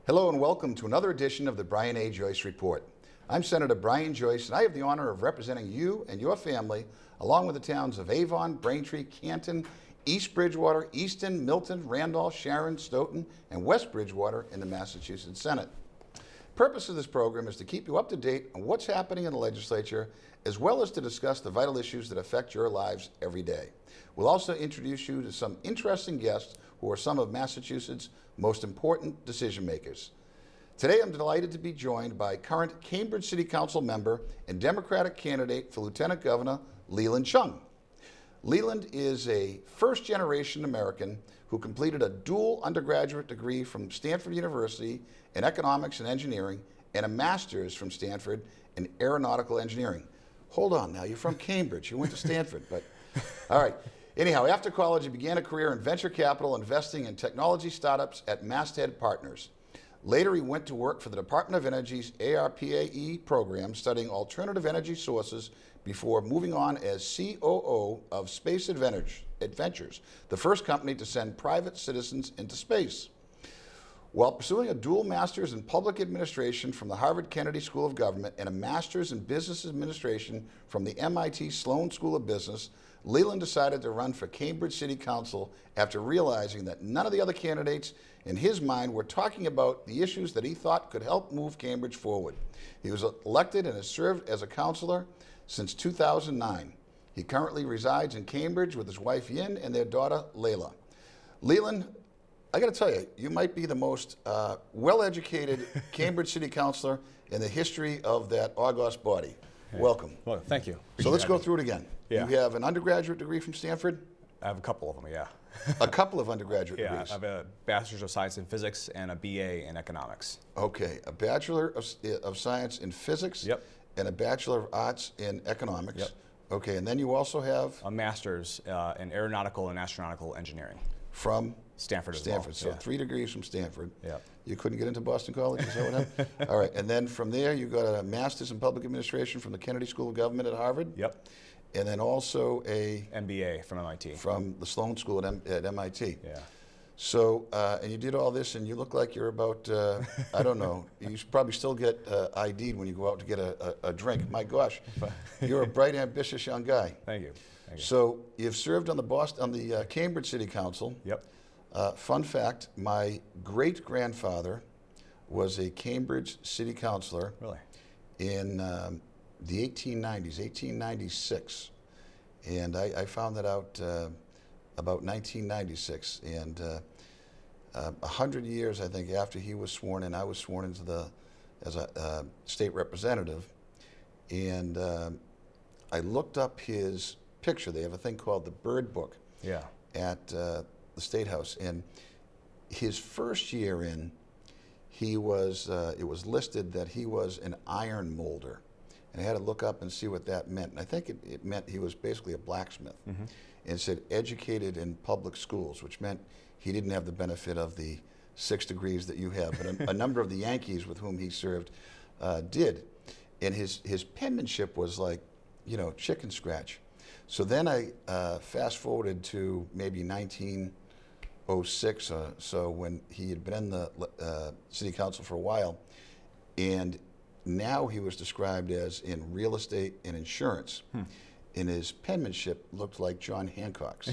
Hello and welcome to another edition of the Brian A. Joyce Report. I'm Senator Brian Joyce, and I have the honor of representing you and your family, along with the towns of Avon, Braintree, Canton, East Bridgewater, Easton, Milton, Randolph, Sharon, Stoughton, and West Bridgewater in the Massachusetts Senate. The purpose of this program is to keep you up to date on what's happening in the legislature, as well as to discuss the vital issues that affect your lives every day. We'll also introduce you to some interesting guests who are some of Massachusetts' most important decision makers. Today I'm delighted to be joined by current Cambridge City Council member and Democratic candidate for Lieutenant Governor Leland Cheung. Leland is a first-generation American who completed a dual undergraduate degree from Stanford University in economics and engineering and a master's from Stanford in aeronautical engineering. Hold on now, you're from Cambridge, you went to Stanford, but all right. Anyhow, after college, he began a career in venture capital, investing in technology startups at Masthead Partners. Later, he went to work for the Department of Energy's ARPAE program, studying alternative energy sources before moving on as COO of Space Adventures, the first company to send private citizens into space. While pursuing a dual master's in public administration from the Harvard Kennedy School of Government and a master's in business administration from the MIT Sloan School of Business, Leland decided to run for Cambridge City Council after realizing that none of the other candidates in his mind were talking about the issues that he thought could help move Cambridge forward. He was elected and has served as a councilor since 2009. He currently resides in Cambridge with his wife Yin and their daughter Layla. Leland, I got to tell you, you might be the most well-educated Cambridge City Councilor in the history of that august body. Hey. Welcome. Well, thank you. So let's go through it again. Yeah. You have an undergraduate degree from Stanford? I have a couple of them, yeah. A couple of undergraduate Yeah, degrees? I have a Bachelor's of Science in Physics and a BA in Economics. Okay, a Bachelor of Science in Physics? Yep. And a Bachelor of Arts in Economics? Yep. Okay, and then you also have? A Master's in Aeronautical and Astronautical Engineering. From? Stanford as Stanford, well. so Yeah. 3 degrees from Stanford. Yep. You couldn't get into Boston College, is that what happened? All right, and then from there you got a Master's in Public Administration from the Kennedy School of Government at Harvard? Yep. And then also a? MBA from MIT. From the Sloan School at MIT. Yeah. So, and you did all this, and you look like you're about, I don't know, you should probably still get ID'd when you go out to get a drink. My gosh, you're a bright, ambitious young guy. Thank you. Thank you. So, you've served on the Cambridge City Council. Yep. Fun fact, my great-grandfather was a Cambridge City Councilor. Really? In the 1890s, 1896. And I found that out about 1996, and 100 years, I think, after he was sworn in, I was sworn into as a state representative, and I looked up his picture. They have a thing called the Bird Book. Yeah. At the State House, and his first year in, he was it was listed that he was an iron molder, and I had to look up and see what that meant, and I think it meant he was basically a blacksmith. Mm-hmm. And it said educated in public schools, which meant he didn't have the benefit of the 6 degrees that you have, but a number of the Yankees with whom he served did. And his penmanship was like, you know, chicken scratch. So then I fast forwarded to maybe 1906 or so, when he had been in the city council for a while, and now he was described as in real estate and insurance. And his penmanship looked like John Hancock's.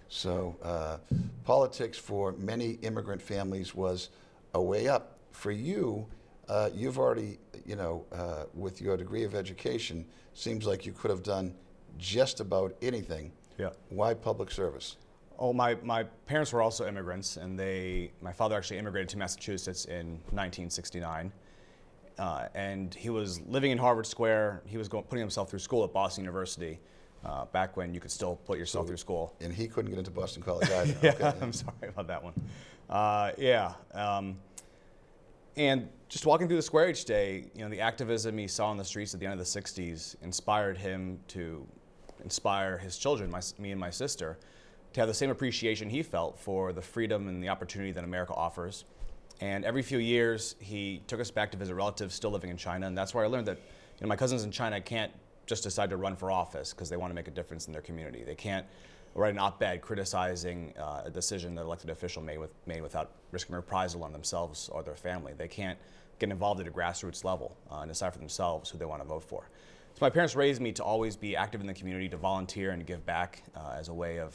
So politics for many immigrant families was a way up. For you, you've already, you know, with your degree of education, seems like you could have done just about anything. Yeah. Why public service? Oh, my parents were also immigrants, and my father actually immigrated to Massachusetts in 1969. And he was living in Harvard Square. He was putting himself through school at Boston University, back when you could still put yourself through school. And he couldn't get into Boston College either. Yeah, Okay. I'm sorry about that one. And just walking through the square each day, you know, the activism he saw on the streets at the end of the 60s inspired him to inspire his children, me and my sister, to have the same appreciation he felt for the freedom and the opportunity that America offers. And every few years, he took us back to visit relatives still living in China, and that's where I learned that, you know, my cousins in China can't just decide to run for office because they want to make a difference in their community. They can't write an op-ed criticizing a decision that an elected official made without risking reprisal on themselves or their family. They can't get involved at a grassroots level and decide for themselves who they want to vote for. So my parents raised me to always be active in the community, to volunteer and to give back as a way of,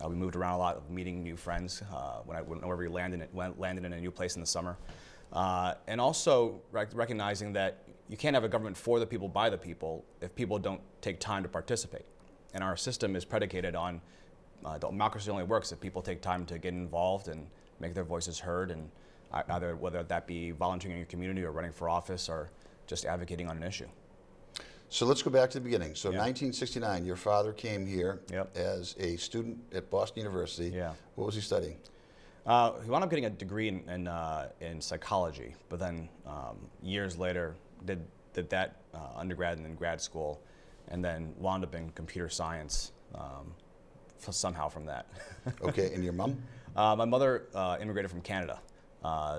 we moved around a lot, of meeting new friends whenever we landed in a new place in the summer. And also recognizing that you can't have a government for the people, by the people, if people don't take time to participate. And our system is predicated on democracy only works if people take time to get involved and make their voices heard, and either whether that be volunteering in your community or running for office or just advocating on an issue. So let's go back to the beginning. So 1969, your father came here as a student at Boston University. Yeah. What was he studying? He wound up getting a degree in psychology, but then years later did that undergrad and then grad school, and then wound up in computer science somehow from that. Okay, and your mom? My mother immigrated from Canada.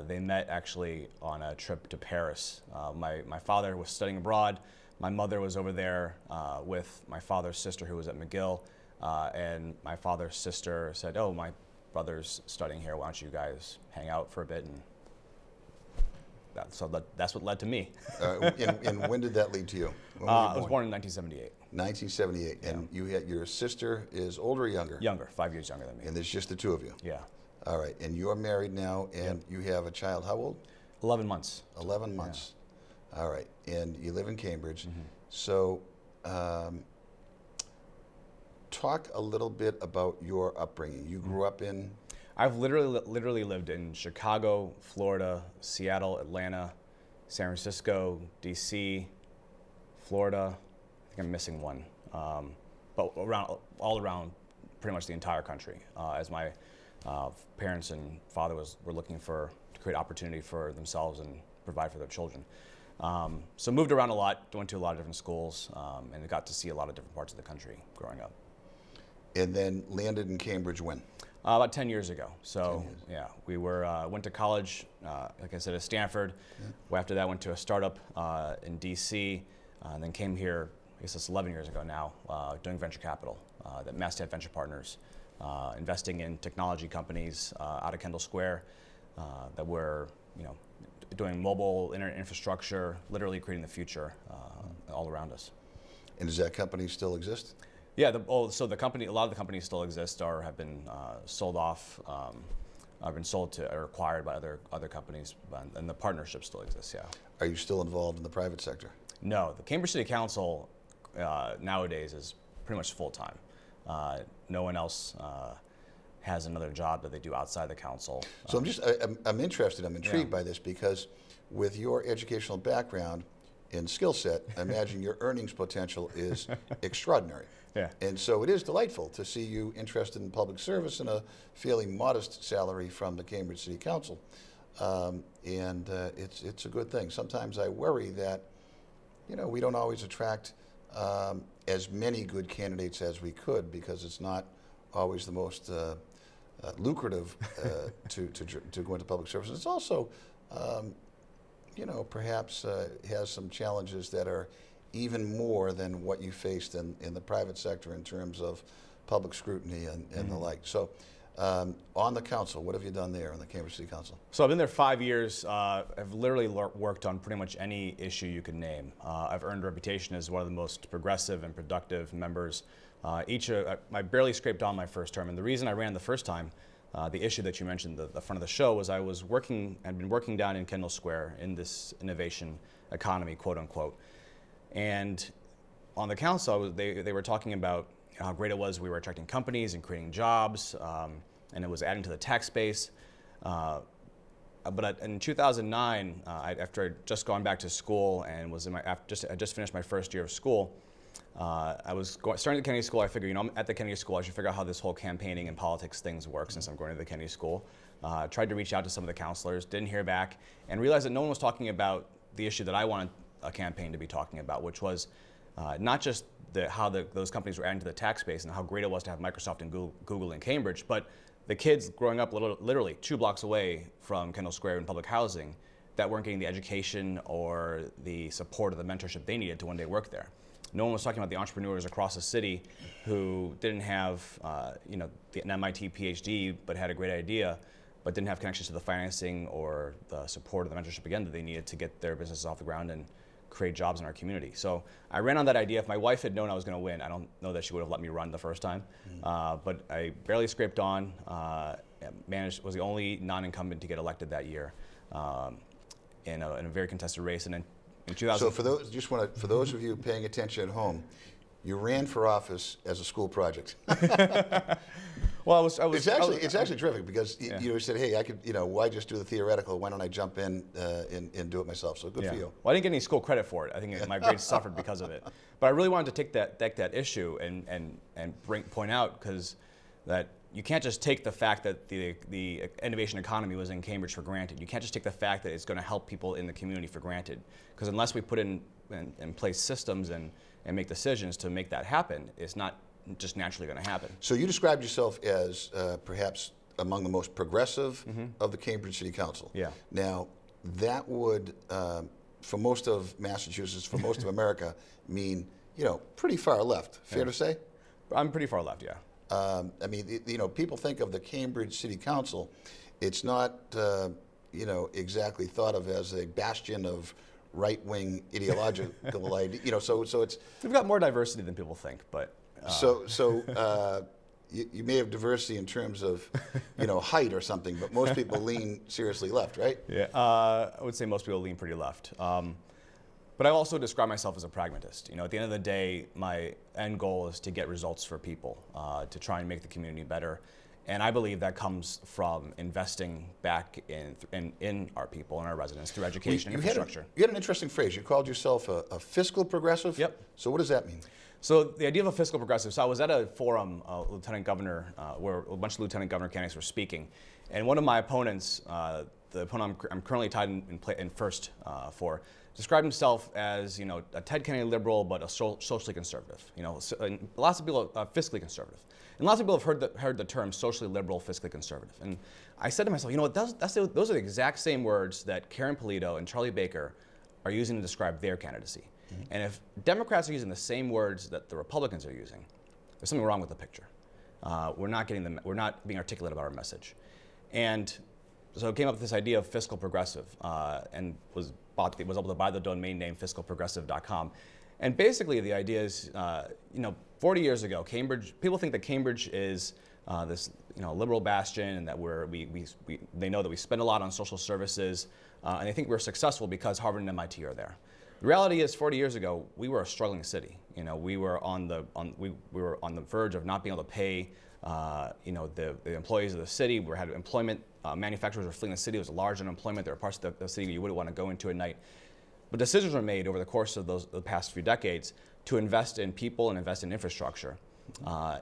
They met actually on a trip to Paris. My father was studying abroad. My mother was over there with my father's sister, who was at McGill, and my father's sister said, "Oh, my brother's studying here. Why don't you guys hang out for a bit?" And that's what led to me. And when did that lead to you? I was born in 1978. 1978, Yeah. and you had your sister is older or younger? Younger, 5 years younger than me. And there's just the two of you. Yeah, All right, and you're married now, and you have a child. How old? 11 months. 11 months. All right, and you live in Cambridge. Mm-hmm. So, talk a little bit about your upbringing. You grew up in? I've literally lived in Chicago, Florida, Seattle, Atlanta, San Francisco, DC, Florida. I think I'm missing one, but all around pretty much the entire country. As my parents and father were looking to create opportunity for themselves and provide for their children. So moved around a lot, went to a lot of different schools, and got to see a lot of different parts of the country growing up. And then landed in Cambridge when? About 10 years ago. So 10 years. yeah, we went to college, like I said, at Stanford. Yeah. After that, went to a startup in DC, and then came here. I guess it's 11 years ago now, doing venture capital at Masthead Venture Partners, investing in technology companies out of Kendall Square that were, doing mobile internet infrastructure, literally creating the future all around us. And does that company still exist? Yeah, so the company, a lot of the companies still exist or have been sold off, have been sold to or acquired by other companies, and the partnership still exists. Yeah. Are you still involved in the private sector? No, the Cambridge City Council nowadays is pretty much full time. No one else has another job that they do outside the council. So I'm interested. I'm intrigued by this because with your educational background and skill set, I imagine your earnings potential is extraordinary. Yeah. And so it is delightful to see you interested in public service and a fairly modest salary from the Cambridge City Council. It's a good thing. Sometimes I worry that, we don't always attract as many good candidates as we could because it's not always the most lucrative to go into public service. It's also, perhaps has some challenges that are even more than what you faced in the private sector in terms of public scrutiny and the like. So on the council, what have you done there on the Cambridge City Council? So I've been there 5 years. I've literally worked on pretty much any issue you could name. I've earned a reputation as one of the most progressive and productive members. I barely scraped on my first term, and the reason I ran the first time, the issue that you mentioned at the front of the show, was I'd been working down in Kendall Square in this innovation economy, quote unquote. And on the council, they were talking about how great it was we were attracting companies and creating jobs, and it was adding to the tax base. But in 2009, after I'd just gone back to school and was I just finished my first year of school, I was starting at the Kennedy School. I figured, I'm at the Kennedy School, I should figure out how this whole campaigning and politics things work since I'm going to the Kennedy School. Tried to reach out to some of the counselors, didn't hear back, and realized that no one was talking about the issue that I wanted a campaign to be talking about, which was not just how those companies were adding to the tax base and how great it was to have Microsoft and Google in Cambridge, but the kids growing up literally 2 blocks away from Kendall Square in public housing that weren't getting the education or the support or the mentorship they needed to one day work there. No one was talking about the entrepreneurs across the city who didn't have, an MIT PhD, but had a great idea, but didn't have connections to the financing or the support or the mentorship again that they needed to get their businesses off the ground and create jobs in our community. So I ran on that idea. If my wife had known I was going to win, I don't know that she would have let me run the first time. But I barely scraped on. Was the only non-incumbent to get elected that year in a very contested race. And then in 2000. So for those of you paying attention at home, you ran for office as a school project. Well, it's actually terrific because you said, hey, I could, why just do the theoretical? Why don't I jump in and do it myself? So good for you. Well, I didn't get any school credit for it. I think my grades suffered because of it. But I really wanted to take that issue and point out that you can't just take the fact that the innovation economy was in Cambridge for granted. You can't just take the fact that it's going to help people in the community for granted. Because unless we put in place systems and make decisions to make that happen, it's not just naturally going to happen. So you described yourself as perhaps among the most progressive of the Cambridge City Council. Yeah. Now, that would, for most of Massachusetts, for most of America, mean, pretty far left. Fair to say? I'm pretty far left, yeah. I mean, people think of the Cambridge City Council. It's not, exactly thought of as a bastion of right-wing ideological idea. So it's. We've got more diversity than people think, but. You may have diversity in terms of, height or something, but most people lean seriously left, right? Yeah, I would say most people lean pretty left. But I also describe myself as a pragmatist. At the end of the day, my end goal is to get results for people, to try and make the community better. And I believe that comes from investing back in our people and our residents through education and infrastructure. You had an interesting phrase. You called yourself a fiscal progressive? Yep. So what does that mean? So the idea of a fiscal progressive, so I was at a forum, Lieutenant Governor, where a bunch of Lieutenant Governor candidates were speaking. And one of my opponents, the opponent I'm currently tied in first for, described himself as a Ted Kennedy liberal, but a socially conservative. Lots of people are fiscally conservative, and lots of people have heard the term socially liberal, fiscally conservative. And I said to myself, those are the exact same words that Karen Polito and Charlie Baker are using to describe their candidacy. And if Democrats are using the same words that the Republicans are using, there's something wrong with the picture. We're not being articulate about our message. And so I came up with this idea of fiscal progressive, and was able to buy the domain name fiscalprogressive.com. And basically the idea is, 40 years ago, people think that Cambridge is this liberal bastion, and that they know that we spend a lot on social services, and they think we're successful because Harvard and MIT are there. The reality is, 40 years ago, we were a struggling city. We were on the verge of not being able to pay, the employees of the city. We had employment. Manufacturers were fleeing the city. It was large unemployment. There were parts of the city you wouldn't want to go into at night. But decisions were made over the course of the past few decades to invest in people and invest in infrastructure,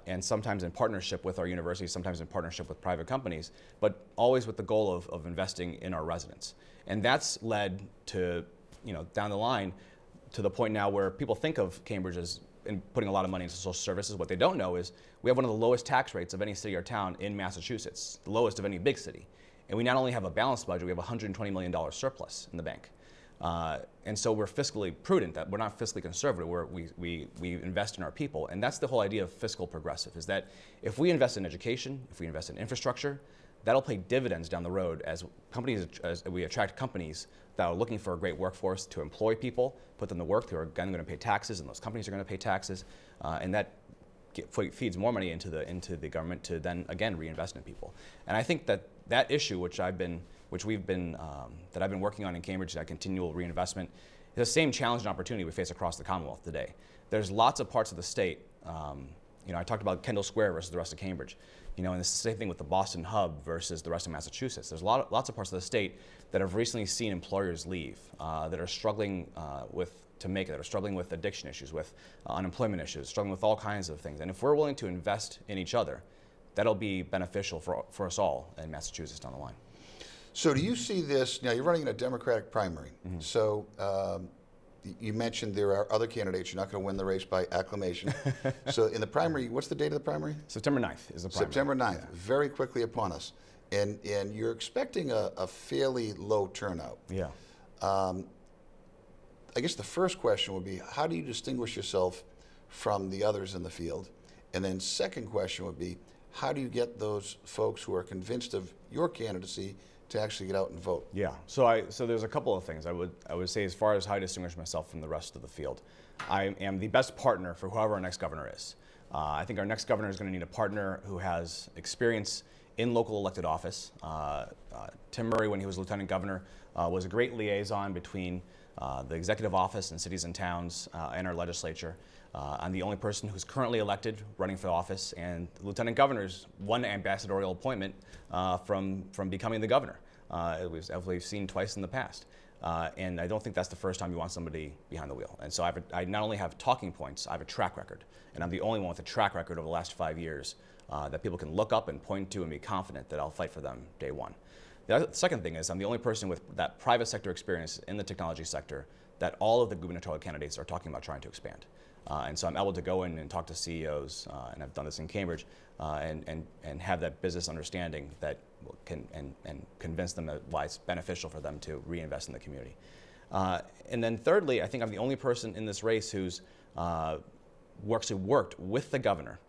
and sometimes in partnership with our universities, sometimes in partnership with private companies, but always with the goal of investing in our residents. And that's led to, down the line, to the point now where people think of Cambridge as putting a lot of money into social services. What they don't know is we have one of the lowest tax rates of any city or town in Massachusetts, the lowest of any big city. And we not only have a balanced budget, we have a $120 million surplus in the bank. And so we're fiscally prudent, that we're not fiscally conservative, we invest in our people. And that's the whole idea of fiscal progressive, is that if we invest in education, if we invest in infrastructure, that'll pay dividends down the road as we attract companies that are looking for a great workforce to employ people, put them to work, who are again going to pay taxes, and those companies are going to pay taxes, and that feeds more money into the government to then again reinvest in people. And I think that issue, that I've been working on in Cambridge, that continual reinvestment, is the same challenge and opportunity we face across the Commonwealth today. There's lots of parts of the state. I talked about Kendall Square versus the rest of Cambridge. And it's the same thing with the Boston hub versus the rest of Massachusetts. There's lots of parts of the state that have recently seen employers leave, that are struggling that are struggling with addiction issues, with unemployment issues, struggling with all kinds of things. And if we're willing to invest in each other, that'll be beneficial for us all in Massachusetts down the line. So do you see this, now you're running in a Democratic primary, so you mentioned there are other candidates. You're not going to win the race by acclamation. So in the primary, what's the date of the primary? September 9th is the primary. September 9th, very quickly upon us. And you're expecting a fairly low turnout. Yeah. I guess the first question would be, how do you distinguish yourself from the others in the field? And then second question would be, how do you get those folks who are convinced of your candidacy to actually get out and vote? Yeah. So there's a couple of things I would say as far as how I distinguish myself from the rest of the field. I am the best partner for whoever our next governor is. I think our next governor is going to need a partner who has experience in local elected office. Tim Murray, when he was lieutenant governor, was a great liaison between the executive office and cities and towns and our legislature. I'm the only person who's currently elected running for office, and the lieutenant governor's one ambassadorial appointment from becoming the governor. We've seen twice in the past. And I don't think that's the first time you want somebody behind the wheel. And so I not only have talking points, I have a track record. And I'm the only one with a track record over the last 5 years that people can look up and point to and be confident that I'll fight for them day one. The second thing is I'm the only person with that private sector experience in the technology sector that all of the gubernatorial candidates are talking about trying to expand. And so I'm able to go in and talk to CEOs, and I've done this in Cambridge, and have that business understanding that can convince them that why it's beneficial for them to reinvest in the community. And then thirdly, I think I'm the only person in this race who's actually worked with the governor.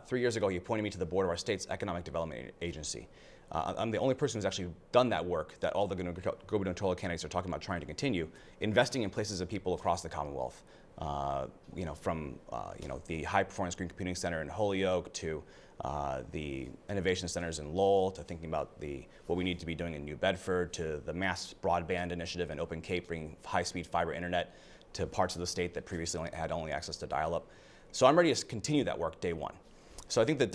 3 years ago, he appointed me to the board of our state's economic development agency. I'm the only person who's actually done that work that all the gubernatorial candidates are talking about trying to continue, investing in places of people across the Commonwealth. From the High Performance Green Computing Center in Holyoke to the innovation centers in Lowell, to thinking about what we need to be doing in New Bedford, to the mass broadband initiative in Open Cape, bringing high-speed fiber internet to parts of the state that previously had only access to dial-up. So I'm ready to continue that work day one. So I think the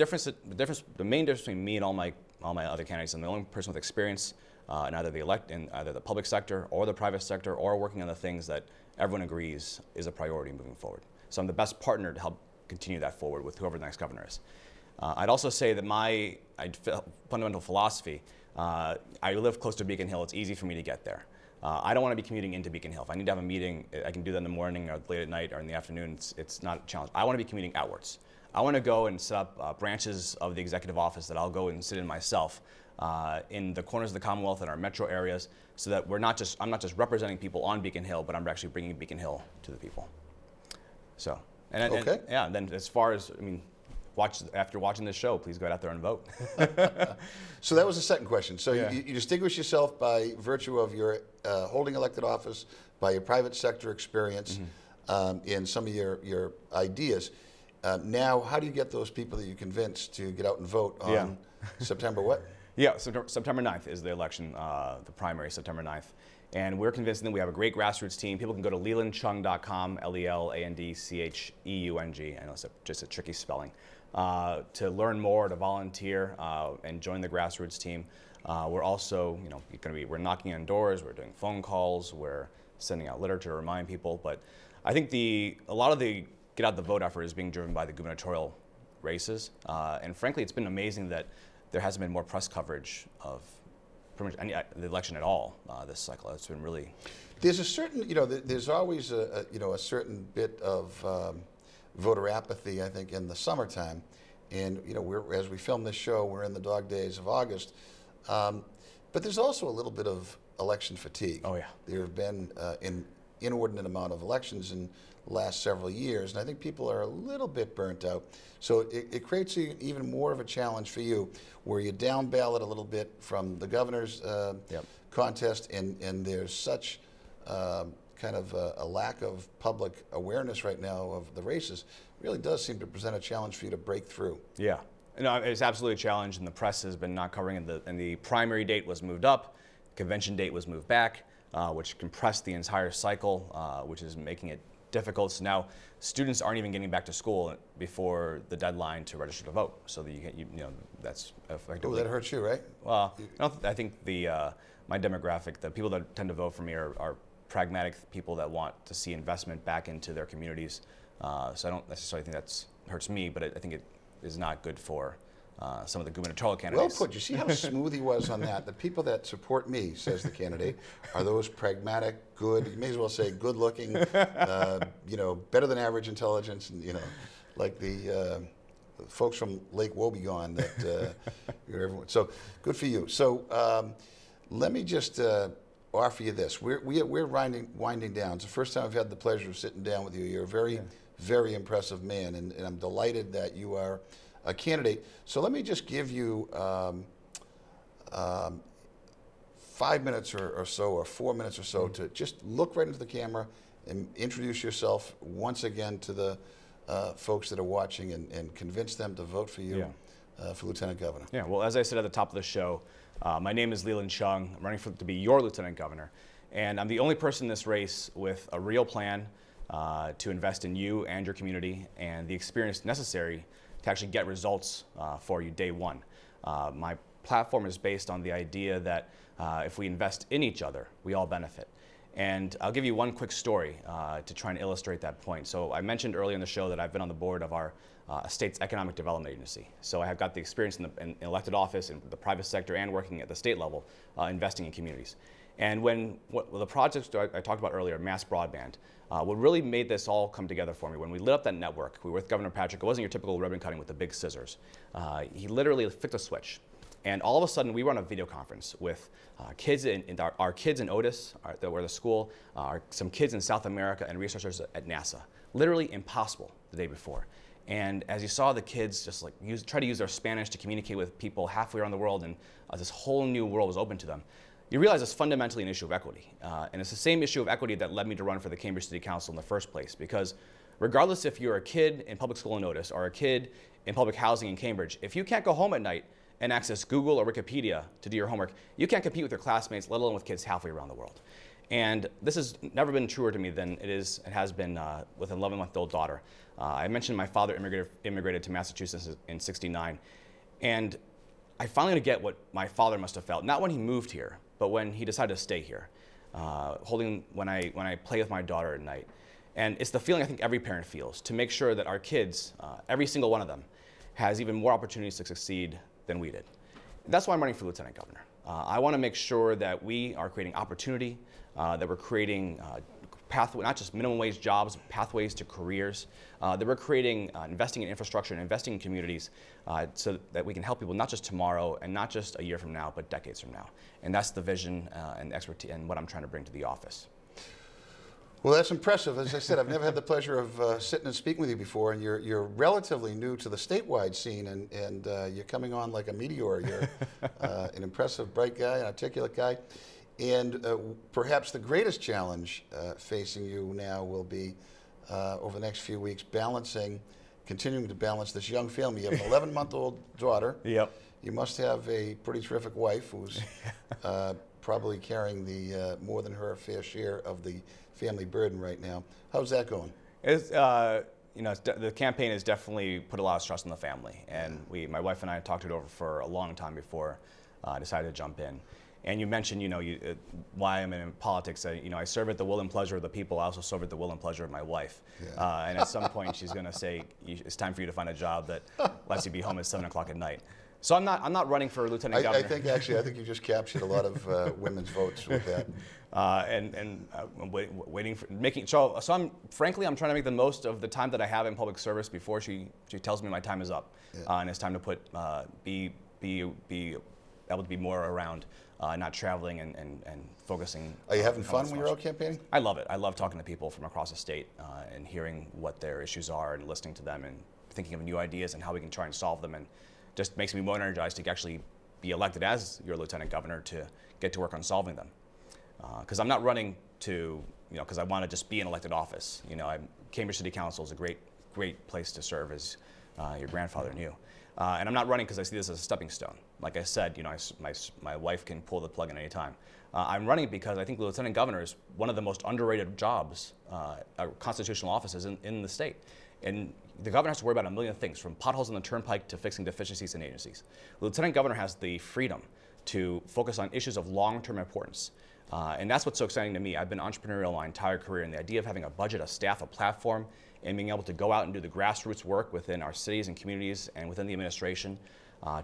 main difference between me and all my other candidates, I'm the only person with experience in either the public sector or the private sector, or working on the things that everyone agrees is a priority moving forward. So I'm the best partner to help continue that forward with whoever the next governor is. I'd also say that my fundamental philosophy, I live close to Beacon Hill. It's easy for me to get there. I don't want to be commuting into Beacon Hill. If I need to have a meeting, I can do that in the morning or late at night or in the afternoon. It's not a challenge. I want to be commuting outwards. I want to go and set up branches of the executive office that I'll go and sit in myself in the corners of the Commonwealth and our metro areas, so that I'm not just representing people on Beacon Hill, but I'm actually bringing Beacon Hill to the people. So, and then as far as, after watching this show, please go out there and vote. So that was the second question. So you distinguish yourself by virtue of your holding elected office, by your private sector experience, in some of your ideas. Now, how do you get those people that you convince to get out and vote on September what? Yeah, September 9th is the election, the primary, September 9th. And we're convincing them we have a great grassroots team. People can go to lelandcheung.com, LELANDCHEUNG, I know it's just a tricky spelling, to learn more, to volunteer, and join the grassroots team. We're also, we're knocking on doors, we're doing phone calls, we're sending out literature to remind people. But I think a lot of the get out the vote effort is being driven by the gubernatorial races. And frankly, it's been amazing that there hasn't been more press coverage of pretty much the election at all this cycle. It's been really... There's a certain, there's always a certain bit of voter apathy, I think, in the summertime. And, as we film this show, we're in the dog days of August. But there's also a little bit of election fatigue. Oh, yeah. There have been an inordinate amount of elections in the last several years, and I think people are a little bit burnt out. So it creates even more of a challenge for you, where you down ballot a little bit from the governor's contest, and there's such kind of a lack of public awareness right now of the races. It really does seem to present a challenge for you to break through. Yeah, no, it's absolutely a challenge, and the press has been not covering it. And the primary date was moved up, convention date was moved back, which compressed the entire cycle, which is making it difficult. So now students aren't even getting back to school before the deadline to register to vote. So that that's effectively... Oh, that hurts you, right? Well, I think my demographic, the people that tend to vote for me are pragmatic people that want to see investment back into their communities. So I don't necessarily think that hurts me, but I think it is not good for some of the gubernatorial candidates. Well put. You see how smooth he was on that? The people that support me, says the candidate, are those pragmatic, good, you may as well say good-looking, better than average intelligence, and, like the folks from Lake Wobegon that you're everyone. So good for you. So let me just offer you this. We're winding down. It's the first time I've had the pleasure of sitting down with you. You're a very impressive man, and I'm delighted that you are a candidate. So let me just give you 5 minutes or so, or 4 minutes or so, to just look right into the camera and introduce yourself once again to the folks that are watching, and convince them to vote for you for Lieutenant Governor. Yeah, well, as I said at the top of the show, my name is Leland Cheung. I'm running to be your Lieutenant Governor. And I'm the only person in this race with a real plan to invest in you and your community, and the experience necessary to actually get results for you day one. My platform is based on the idea that if we invest in each other, we all benefit. And I'll give you one quick story to try and illustrate that point. So I mentioned earlier in the show that I've been on the board of our state's economic development agency. So I have got the experience in elected office, in the private sector, and working at the state level, investing in communities. And the projects I talked about earlier, mass broadband, what really made this all come together for me, when we lit up that network, we were with Governor Patrick. It wasn't your typical ribbon cutting with the big scissors. He literally flicked a switch. And all of a sudden, we were on a video conference with kids our kids in Otis, that were at the school, some kids in South America, and researchers at NASA. Literally impossible the day before. And as you saw the kids just like try to use their Spanish to communicate with people halfway around the world, and this whole new world was open to them, you realize it's fundamentally an issue of equity. And it's the same issue of equity that led me to run for the Cambridge City Council in the first place, because regardless if you're a kid in public school in Otis or a kid in public housing in Cambridge, if you can't go home at night and access Google or Wikipedia to do your homework, you can't compete with your classmates, let alone with kids halfway around the world. And this has never been truer to me than it has been with an 11-month-old daughter. I mentioned my father immigrated to Massachusetts in '69, and I finally get what my father must have felt, not when he moved here, but when he decided to stay here, when I play with my daughter at night. And it's the feeling I think every parent feels, to make sure that our kids, every single one of them, has even more opportunities to succeed than we did. That's why I'm running for Lieutenant Governor. I want to make sure that we are creating opportunity, that we're creating not just minimum wage jobs, pathways to careers, that we're creating, investing in infrastructure and investing in communities so that we can help people not just tomorrow and not just a year from now, but decades from now. And that's the vision and expertise and what I'm trying to bring to the office. Well, that's impressive. As I said, I've never had the pleasure of sitting and speaking with you before, and you're relatively new to the statewide scene, and you're coming on like a meteor. You're an impressive, bright guy, an articulate guy. And perhaps the greatest challenge facing you now will be, over the next few weeks, continuing to balance this young family. You have an 11-month-old daughter. Yep. You must have a pretty terrific wife who's probably carrying the more than her fair share of the family burden right now. How's that going? The campaign has definitely put a lot of stress on the family, and my wife and I talked it over for a long time before I decided to jump in. And you mentioned, why I'm in politics. I serve at the will and pleasure of the people. I also serve at the will and pleasure of my wife. Yeah. And at some point, she's going to say, "It's time for you to find a job that lets you be home at 7 o'clock at night." So I'm not running for lieutenant governor. I think you just captured a lot of women's votes with that. I'm waiting for making. So I'm trying to make the most of the time that I have in public service before she tells me my time is up, and it's time to be able to be more around, not traveling and focusing. Are you having fun when you're out campaigning? I love it. I love talking to people from across the state and hearing what their issues are and listening to them and thinking of new ideas and how we can try and solve them, and just makes me more energized to actually be elected as your lieutenant governor to get to work on solving them. Because I'm not running because I want to just be in elected office. Cambridge City Council is a great place to serve, as your grandfather knew. And I'm not running because I see this as a stepping stone. Like I said, my wife can pull the plug in any time. I'm running because I think lieutenant governor is one of the most underrated jobs, constitutional offices in the state. And the governor has to worry about a million things, from potholes on the turnpike to fixing deficiencies in agencies. The lieutenant governor has the freedom to focus on issues of long-term importance. And that's what's so exciting to me. I've been entrepreneurial my entire career, and the idea of having a budget, a staff, a platform, and being able to go out and do the grassroots work within our cities and communities and within the administration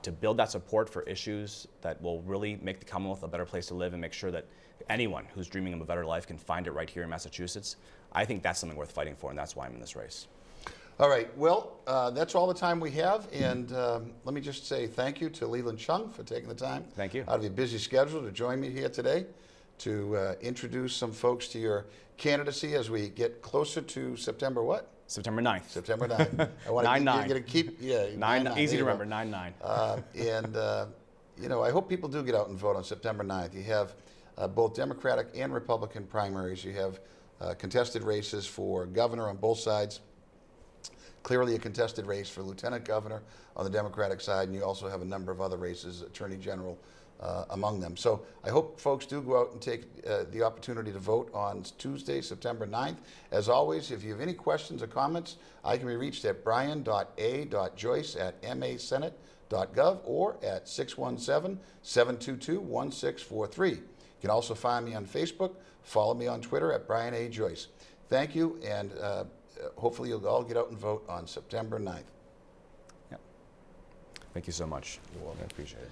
to build that support for issues that will really make the Commonwealth a better place to live and make sure that anyone who's dreaming of a better life can find it right here in Massachusetts. I think that's something worth fighting for, and that's why I'm in this race. All right, well, that's all the time we have, and let me just say thank you to Leland Cheung for taking the time Thank you. out of your busy schedule to join me here today to introduce some folks to your candidacy as we get closer to September what? September 9th. September 9th. I want 9/9. to keep, yeah. 9, easy to there you remember, go. 9/9. You know, I hope people do get out and vote on September 9th. You have both Democratic and Republican primaries. You have contested races for governor on both sides. Clearly a contested race for lieutenant governor on the Democratic side, and you also have a number of other races, attorney general among them. So I hope folks do go out and take the opportunity to vote on Tuesday, September 9th. As always, if you have any questions or comments, I can be reached at brian.a.joyce@masenate.gov or at 617-722-1643. You can also find me on Facebook. Follow me on Twitter at Brian A. Joyce. Thank you, and hopefully you'll all get out and vote on September 9th. Yep. Thank you so much. You're welcome. I appreciate it.